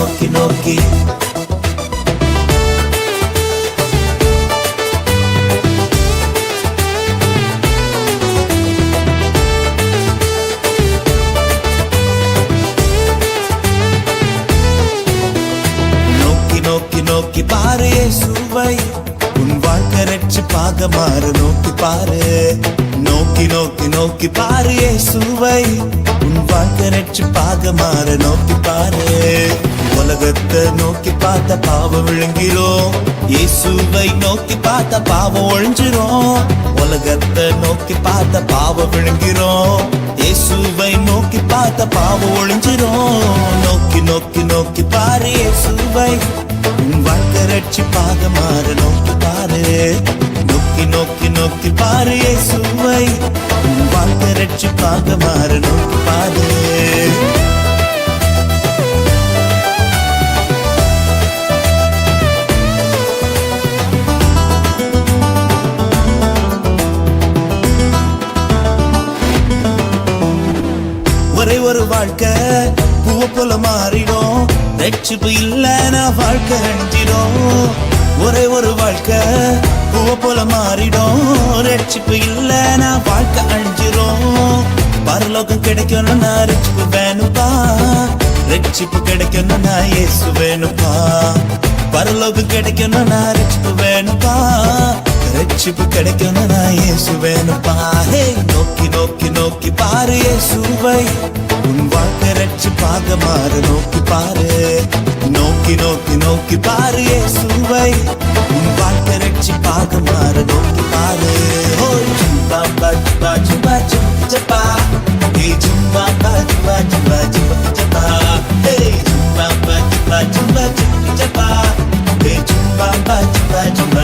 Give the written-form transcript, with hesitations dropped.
நோக்கி நோக்கி நோக்கி நோக்கி பாரு இயேசுவை உன் வாழ்க்கை ரட்சிப்பாக மாறு நோக்கி பாரு நோக்கி நோக்கி நோக்கி பாரு இயேசுவை உன் வாழ்க்கை ரட்சிப்பாக மாறு நோக்கி பாரு உலகத்தை நோக்கி பார்த்த பாவம் விழுங்கிறோம் இயேசுவை நோக்கி பார்த்த பாவம் ஒழிஞ்சிரும் உலகத்தை நோக்கி பார்த்த பாவம் விழுங்கிறோம் இயேசுவை நோக்கி பார்த்த பாவம் ஒழிஞ்சிரும் நோக்கி நோக்கி நோக்கி பாரு இயேசுவை உன் வாழ்க்கை ரட்சிப்பாக மாறு நோக்கி பாரு நோக்கி நோக்கி நோக்கி பாரு இயேசுவை உன் வாழ்க்கை ரட்சிப்பாக மாறு நோக்கி பாரு ஒரே ஒரு வாழ்க்கை பூவை போல மாறிடும் ரட்சிப்பு இல்லைன்னா வாழ்க்கை அழிஞ்சிடும் ஒரே ஒரு வாழ்க்கை பூவை போல மாறிடும் ரட்சிப்பு இல்லைன்னா வாழ்க்கை அழிஞ்சிரும் பரலோகம் கிடைக்கணும்னா ரட்சிப்பு வேணும்பா ரட்சிப்பு கிடைக்கணும்னா இயேசு வேணும்பா பரலோகம் கிடைக்கணும்னா ரட்சிப்பு வேணும்பா ரட்சிப்பு கிடைக்கணும்னா இயேசு வேணும்பா நோக்கி நோக்கி நோக்கி பாரு இயேசுவை உன் வாழ்க்கை ரட்சிப்பாக மாறு நோக்கி பாரு நோக்கி நோக்கி நோக்கி பாரு இயேசுவை உன் வாழ்க்கை ரட்சிப்பாக மாறு நோக்கி பாரு Zumba Zumba Zumba Zumba Zumba Zumba Zumba Zumba Zumba Zumba Zumba Zumba Zumba Zumba Zumba